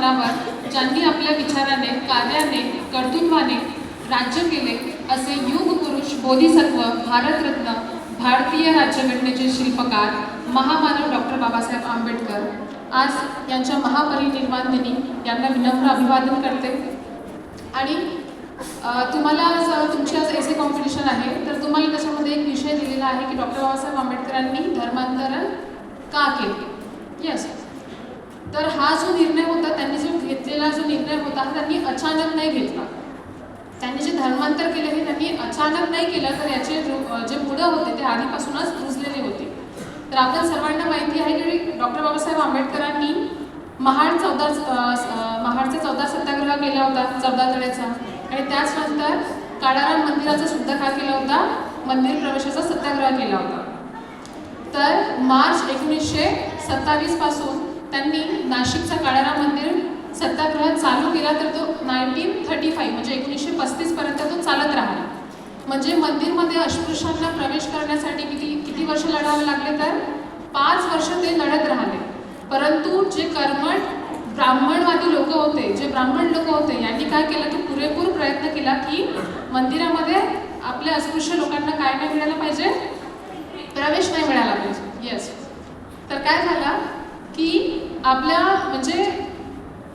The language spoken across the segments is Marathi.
मनावर ज्यांनी आपल्या विचाराने, कार्याने, कर्तृत्वाने राज्य केले असे युग पुरुष, बोधिसत्व, भारतरत्न, भारतीय राज्यघटनेचे शिल्पकार, महामानव डॉक्टर बाबासाहेब आंबेडकर आज यांच्या महापरिनिर्वाण दिनी यांना विनम्र अभिवादन करते। आणि तुम्हाला आज तुमची आज एसे कॉम्पिटिशन आहे, तर तुम्हाला त्याच्यामध्ये एक विषय दिलेला आहे की डॉक्टर बाबासाहेब आंबेडकरांनी धर्मांतरण का केले। यस, तर हा जो निर्णय होता, त्यांनी जो घेतलेला जो निर्णय होता हा त्यांनी अचानक नाही घेतला। त्यांनी जे धर्मांतर केले हे त्यांनी अचानक नाही केलं, तर याचे जे पुढं होते ते आधीपासूनच रुजलेले होते। तर आपण सर्वांना माहिती आहे की डॉक्टर बाबासाहेब आंबेडकरांनी महाडचा 14 सत्याग्रह केला होता, 14 तळ्याचा, आणि त्याचनंतर काळाराम मंदिराचा सुद्धा काय केला होता, मंदिर प्रवेशाचा सत्याग्रह केला होता। तर मार्च 1927 पासून त्यांनी नाशिकचा काळाराम मंदिर सत्याग्रह चालू केला, तर तो 1935 म्हणजे 1935 पर्यंत तो चालत राहिला। म्हणजे मंदिरमध्ये अस्पृश्यांना प्रवेश करण्यासाठी किती वर्ष लढावे लागले, तर 5 वर्ष ते लढत राहिले। परंतु जे कर्मठ ब्राह्मणवादी लोक होते, जे ब्राह्मण लोक होते, यांनी काय केलं की पुरेपूर प्रयत्न केला की मंदिरामध्ये आपल्या अस्पृश्य लोकांना काय नाही मिळालं पाहिजे, प्रवेश नाही मिळाला पाहिजे। येस, तर काय झालं की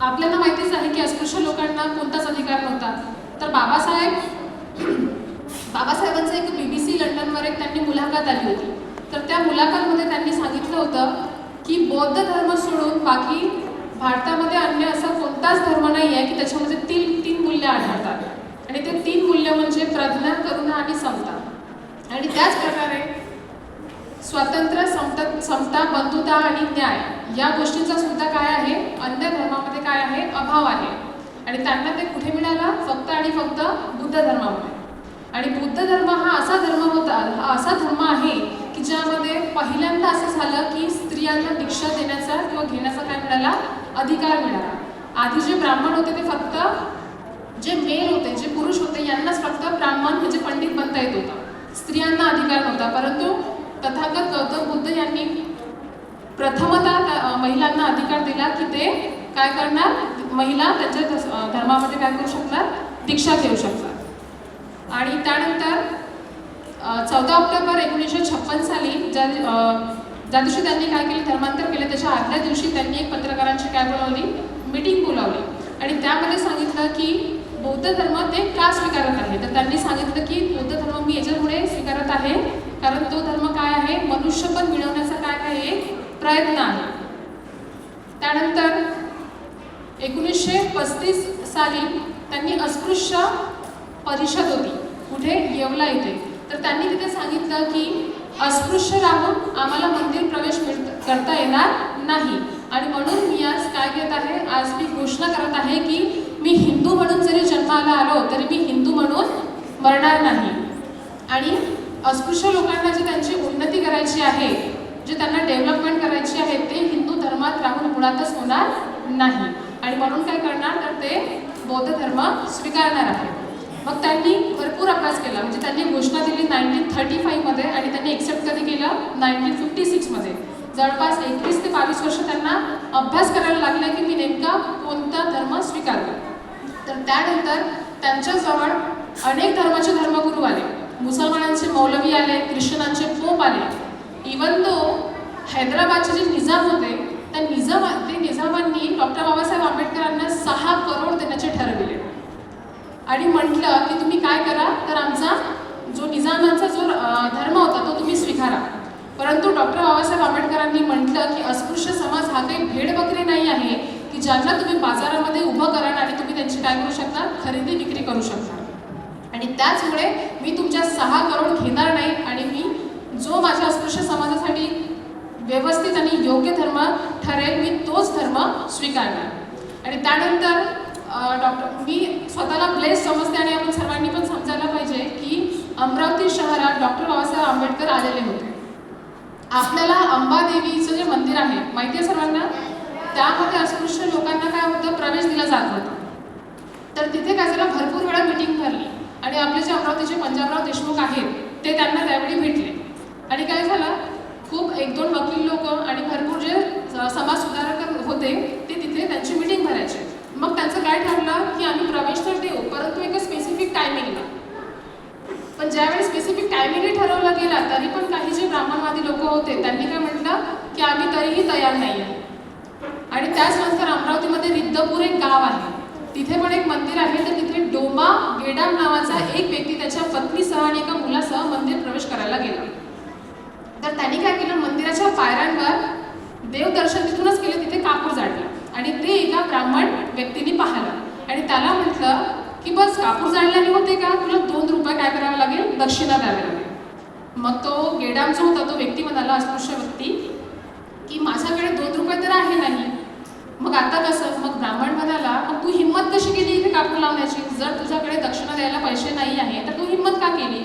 आपल्याला माहितीच आहे की अस्पृश्य लोकांना कोणताच अधिकार नव्हता। तर बाबासाहेबांचं एक BBC लंडनवर एक त्यांनी मुलाखत आली होती। तर त्या मुलाखतमध्ये त्यांनी सांगितलं होतं की बौद्ध धर्म सोडून बाकी भारतामध्ये अन्य असा कोणताच धर्म नाही आहे की त्याच्यामध्ये तीन मूल्य आढळतात, आणि ते 3 मूल्य म्हणजे प्रज्ञा, करुणा आणि समता। आणि त्याच प्रकारे स्वातंत्र्य, समता, बंधुता आणि न्याय या गोष्टींचा सुद्धा काय आहे, अन्य धर्मामध्ये काय आहे, अभाव आहे। आणि त्यांना ते कुठे मिळाला, फक्त आणि फक्त बुद्ध धर्मामध्ये। आणि बुद्ध धर्म हा असा धर्म होता, हा असा धर्म आहे की ज्यामध्ये पहिल्यांदा असं झालं की स्त्रियांना दीक्षा देण्याचा किंवा घेण्याचा काय मिळाला, अधिकार मिळाला। आधी जे ब्राह्मण होते ते फक्त जे मेल होते, जे पुरुष होते, यांनाच फक्त ब्राह्मण म्हणजे पंडित बनता येत होता, स्त्रियांना अधिकार नव्हता। परंतु तथागत गौतम बुद्ध यांनी प्रथमतः महिलांना अधिकार दिला की ते काय करणार, महिला त्यांच्या धर्मामध्ये काय करू शकणार, दीक्षा घेऊ शकतात। आणि त्यानंतर 14 ऑक्टोबर 1956 साली ज्या दिवशी त्यांनी काय केलं, धर्मांतर केलं, त्याच्या आदल्या दिवशी त्यांनी एक पत्रकारांची काय बोलावली, मीटिंग बोलावली। आणि त्यामध्ये सांगितलं की बौद्ध धर्म ते का स्वीकारत आहे। तर त्यांनी सांगितलं की बौद्ध धर्म मी याच्यामुळे स्वीकारत आहे कारण तो धर्म काय आहे, मनुष्यपण मिळवण्याचा काय एक प्रयत्न आहे। त्यानंतर 1935 साली त्यांनी अस्पृश्य परिषद होती, कुठे, येवला इथे। तर त्यांनी तिथे सांगितलं की अस्पृश्य राहून आम्हाला मंदिर प्रवेश करता येणार नाही, आणि म्हणून मी आज काय घेत आहे, आज मी घोषणा करत आहे की मी हिंदू म्हणून जरी जन्माला आलो तरी मी हिंदू म्हणून मरणार नाही। आणि अस्पृश्य लोकांना जे त्यांची उन्नती करायची आहे, जे त्यांना डेव्हलपमेंट करायची आहे, ते हिंदू धर्मात राहून मुळातच होणार नाही, आणि म्हणून काय करणार, तर ते बौद्ध धर्म स्वीकारणार आहे। मग त्यांनी भरपूर अभ्यास केला, म्हणजे त्यांनी घोषणा दिली 1935 मध्ये, आणि त्यांनी एक्सेप्ट कधी केलं, 1956 मध्ये। जवळपास 21 ते 22 वर्ष त्यांना अभ्यास करायला लागला की मी नेमका कोणता धर्म स्वीकारला। तर त्यानंतर त्यांच्याजवळ अनेक धर्माचे धर्मगुरू आले, मुसलमानांचे मौलवी आले, ख्रिश्चनांचे पोप आले। इवन तो हैदराबादचे जे निजाम होते, त्या निजामांनी डॉक्टर बाबासाहेब आंबेडकरांना 6 करोड देण्याचे ठरविले, आणि म्हटलं की तुम्ही काय करा, तर आमचा जो निजामांचा जो धर्म होता तो तुम्ही स्वीकारा। परंतु डॉक्टर बाबासाहेब आंबेडकरांनी म्हटलं की अस्पृश्य समाज हा काही भेडबकरी नाही आहे की ज्यांना तुम्ही बाजारामध्ये उभं कराल आणि तुम्ही त्यांची काय करू शकता, खरेदी विक्री करू शकता। आणि त्याचमुळे मी तुमच्या 6 करोड घेणार नाही, आणि मी जो माझ्या अस्पृश्य समाजासाठी व्यवस्थित आणि योग्य धर्म ठरेल, मी तोच धर्म स्वीकारणार। आणि त्यानंतर मी स्वतःला ब्लेस समजते, आणि आपण सर्वांनी पण समजायला पाहिजे की अमरावती शहरात डॉक्टर बाबासाहेब आंबेडकर आलेले होते। आपल्याला अंबादेवीचं जे मंदिर आहे माहिती आहे सर्वांना, त्यामध्ये अस्पृश्य लोकांना काय होतं, प्रवेश दिला जात होता। तर तिथे काय झालं, भरपूर वेळा मीटिंग भरली, आणि आपले जे अमरावतीचे पंजाबराव देशमुख आहेत ते त्यांना त्यावेळी भेटले, आणि काय झालं, खूप 1-2 वकील लोक आणि भरपूर जे समाज सुधारक होते ते तिथे त्यांची मीटिंग भरायचे। आम्ही प्रवेश तर देऊ, परंतु एका स्पेसिफिक टायमिंगला. पण ज्यावेळी स्पेसिफिक टायमिंग ठरवला गेला तरी पण काही जे ब्राह्मणवादी लोक होते त्यांनी काय म्हटलं की आम्ही तरीही तयार नाही आहे. आणि त्याचनंतर अमरावतीमध्ये रिद्धपूर एक गाव आहे, तिथे पण एक मंदिर आहे. तर तिथे डोमा गेडाम नावाचा एक व्यक्ती त्याच्या पत्नीसह आणि एका मुलासह मंदिर प्रवेश करायला गेला. तर त्यांनी काय केलं, मंदिराच्या पायऱ्यांवर देवदर्शन तिथूनच केलं, तिथे कापूर जाळला आणि ते एका ब्राह्मण व्यक्तीने पाहिलं आणि त्याला म्हटलं की बस कापूर जाळल्याने होते का, तुला 2 रुपये काय करावं लागेल, दक्षिणा द्यावी लागेल. मग तो गेडाम जो होता तो व्यक्ती म्हणाला, अस्पृश्य व्यक्ती, की माझ्याकडे 2 रुपये तर आहे नाही, मग आता कसं. मग ब्राह्मण म्हणाला, मग तू हिंमत कशी केली इथे कापूर लावण्याची, जर तुझ्याकडे दक्षिणा द्यायला पैसे नाही आहे तर तू हिंमत का केली.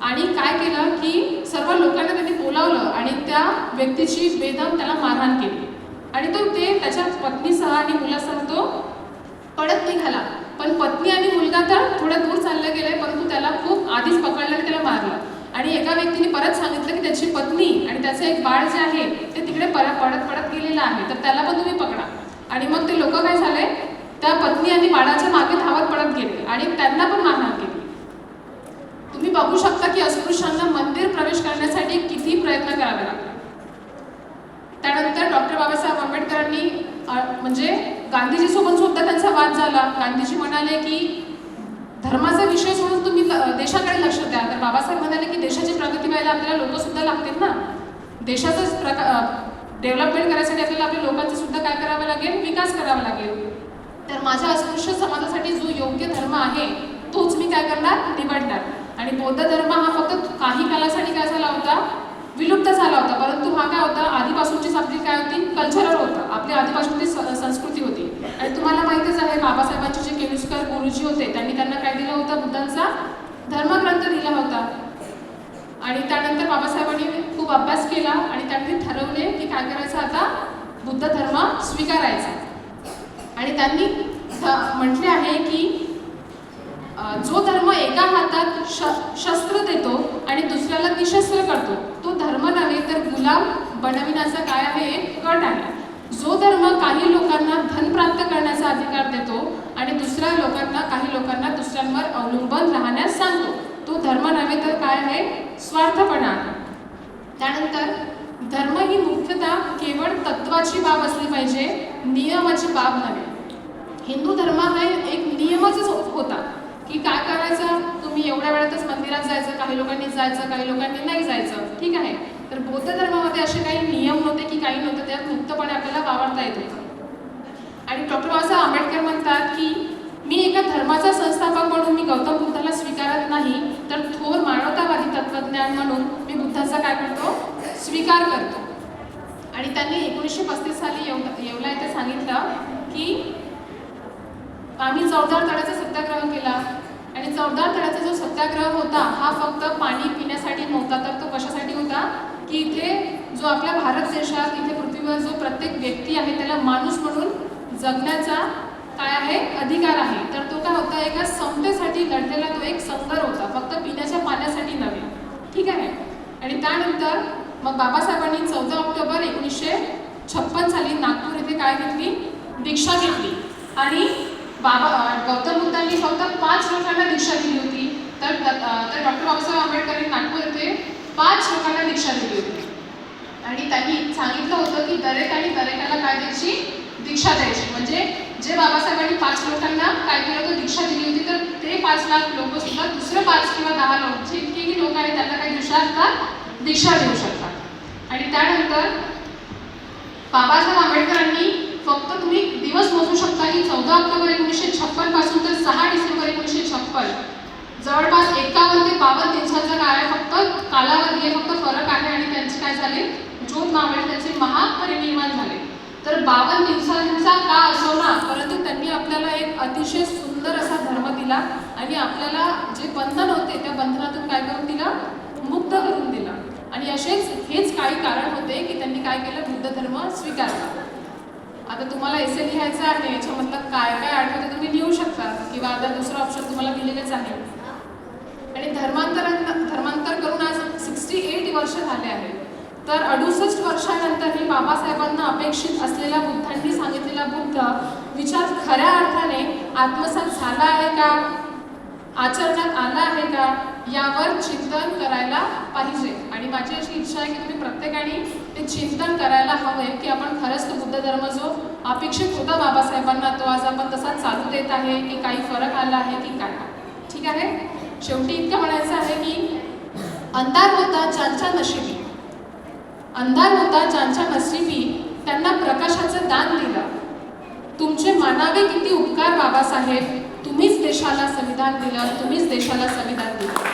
आणि काय केलं की सर्व लोकांना त्यांनी बोलावलं आणि त्या व्यक्तीची बेदम त्याला मारहाण केली आणि तो ते त्याच्या पत्नीसह आणि मुलासह तो पळत निघाला. पण पत्नी आणि मुलगा तर थोडं दूर चालले गेले, परंतु त्याला खूप आधीच पकडलं आणि त्याला मारलं. आणि एका व्यक्तीने परत सांगितलं की त्याची पत्नी आणि त्याचं एक बाळ जे आहे ते तिकडे पडत गेलेलं आहे, तर त्याला पण तुम्ही पकडा. आणि मग ते लोक काय झाले, त्या पत्नी आणि बाळाच्या मागे धावत पडत गेले आणि त्यांना पण मारहाण केली. तुम्ही बघू शकता की अस्पृश्यांना मंदिर प्रवेश करण्यासाठी किती प्रयत्न करावे लागतात. त्यानंतर डॉक्टर बाबासाहेब आंबेडकरांनी म्हणजे गांधीजीसोबत सुद्धा त्यांचा वाद झाला. गांधीजी म्हणाले की धर्माचा विषय सोडून तुम्ही देशाकडे लक्ष द्या. तर बाबासाहेब म्हणाले की देशाची प्रगती व्हायला आपल्याला लोक सुद्धा लागतील ना, देशाचं डेव्हलपमेंट करायसाठी आपल्याला आपल्या लोकांचं सुद्धा काय करावं लागेल, विकास करावा लागेल. तर माझ्या अस्पृश्य समाजासाठी जो योग्य धर्म आहे तोच मी काय करणार, निवडणार. आणि बौद्ध धर्म हा फक्त काही कालासाठी काय झाला होता, विलुप्त झाला होता, परंतु हा काय होता, आधीपासूनचीच आपली काय होती, कल्चरल होतं, आपली आधीपासूनची संस्कृती होती. आणि तुम्हाला माहितीच आहे बाबासाहेबांचे जे केळुस्कर गुरुजी होते त्यांनी त्यांना काय दिलं होतं, बुद्धांचा धर्मग्रंथ दिला होता. आणि त्यानंतर बाबासाहेबांनी खूप अभ्यास केला आणि त्यांनी ठरवले की काय करायचं, आता बुद्ध धर्म स्वीकारायचा. आणि त्यांनी म्हटले आहे की जो धर्म एका हातात शस्त्र देतो आणि दुसऱ्याला निशस्त्र करतो तो धर्म नव्हे तर गुलाम बनविण्याचा काय आहे, एक कट आहे. जो धर्म काही लोकांना धन प्राप्त करण्याचा अधिकार देतो आणि काही लोकांना दुसऱ्यांवर अवलंबून राहण्यास सांगतो तो धर्म नव्हे तर काय आहे, स्वार्थपणा आहे. त्यानंतर धर्म ही मुख्यतः केवळ तत्वाची बाब असली पाहिजे, नियमाची बाब नव्हे. हिंदू धर्म हा एक नियमच होता की काय करायचं, तुम्ही एवढ्या वेळातच मंदिरात जायचं, काही लोकांनी जायचं, काही लोकांनी नाही जायचं, ठीक आहे. तर बौद्ध धर्मामध्ये असे काही नियम नव्हते की काही नव्हतं, त्यात मुक्तपणे आपल्याला वावरता येत होतं. आणि डॉक्टर बाबासाहेब आंबेडकर म्हणतात की मी एका धर्माचा संस्थापक म्हणून मी गौतम बुद्धाला स्वीकारत नाही, तर थोर मानवतावादी तत्वज्ञान म्हणून मी बुद्धाचा काय करतो, स्वीकार करतो. आणि त्यांनी 1935 साली येवला येथे सांगितलं की आम्ही चौदार तळ्याचा सत्याग्रह केला. आणि चौदार तळ्याचा जो सत्याग्रह होता हा फक्त पाणी पिण्यासाठी नव्हता, तर तो कशासाठी होता की इथे जो आपल्या भारत देशात इथे पृथ्वीवर जो प्रत्येक व्यक्ती आहे त्याला माणूस म्हणून जगण्याचा काय आहे, अधिकार आहे. तर तो काय होता, एका समतेसाठी लढलेला तो एक संघर्ष होता, फक्त पिण्याच्या पाण्यासाठी नव्हे, ठीक आहे. आणि त्यानंतर मग बाबासाहेबांनी 14 ऑक्टोबर 1956 साली नागपूर येथे काय घेतली, दीक्षा घेतली. आणि गौतम बुद्धांनी फक्त 5 लोकांना दीक्षा दिली होती, तर डॉक्टर बाबासाहेब आंबेडकरांनी नागपूर येथे 5 लोकांना दीक्षा दिली होती. आणि त्यांनी सांगितलं होतं की दरेकाला काय द्यायची, दीक्षा द्यायची. म्हणजे जे बाबासाहेबांनी 5 लोकांना काय केलं होतं, दीक्षा दिली होती, तर ते 5 लाख लोक सुद्धा दुसरे 5 किंवा 10 लोक जितकेही लोक आहेत त्यांना काही दीक्षा देऊ शकतात. आणि त्यानंतर बाबासाहेब आंबेडकरांनी फक्त तुम्ही दिवस मोजू शकता की 14 ऑक्टोबर 1956 पासून तर 6 डिसेंबर 1956 जवळपास 51 ते 52 दिवसाचा काय आहे, फक्त कालावधी आहे, फक्त फरक आहे. आणि त्यांचे काय झाले, ज्योत मावळे त्यांचे महापरिनिर्वाण झाले. तर 52 दिवसांचा का असो ना, परंतु त्यांनी आपल्याला एक अतिशय सुंदर असा धर्म दिला आणि आपल्याला जे बंधन होते त्या बंधनातून काय करून दिला, मुक्त करून दिला. आणि हेच काही कारण होते की त्यांनी काय केलं, बुद्ध धर्म स्वीकारला. आता तुम्हाला एसे लिहायचं आहे, याच्यामधलं काय काय आठवते तुम्ही लिहू शकता किंवा आता दुसरा ऑप्शन तुम्हाला दिलेलेच आहे. आणि धर्मांतर करून आज 68 वर्ष झाले आहेत. तर 68 वर्षानंतरही बाबासाहेबांना अपेक्षित असलेला बुद्धांनी सांगितलेला बुद्ध विचार खऱ्या अर्थाने आत्मसात झाला आहे का, आचरणात आला आहे का, यावर चिंतन करायला पाहिजे. आणि माझी अशी इच्छा आहे की तुम्ही प्रत्येकाने ते चिंतन करायला हवे की आपण खरंच तो बुद्ध धर्म जो अपेक्षित होता बाबासाहेबांना तो आज आपण तसा चालू देत आहे की काही फरक आला आहे की काय. ठीक आहे. शेवटी इतकं म्हणायचं आहे की अंधार होता ज्यांच्या नशिबी, अंधार होता ज्यांच्या नशिबी त्यांना प्रकाशाचं दान दिलं. तुमचे मानावे किती उपकार बाबासाहेब, तुम्हीच देशाला संविधान दिलं, तुम्हीच देशाला संविधान दिलं.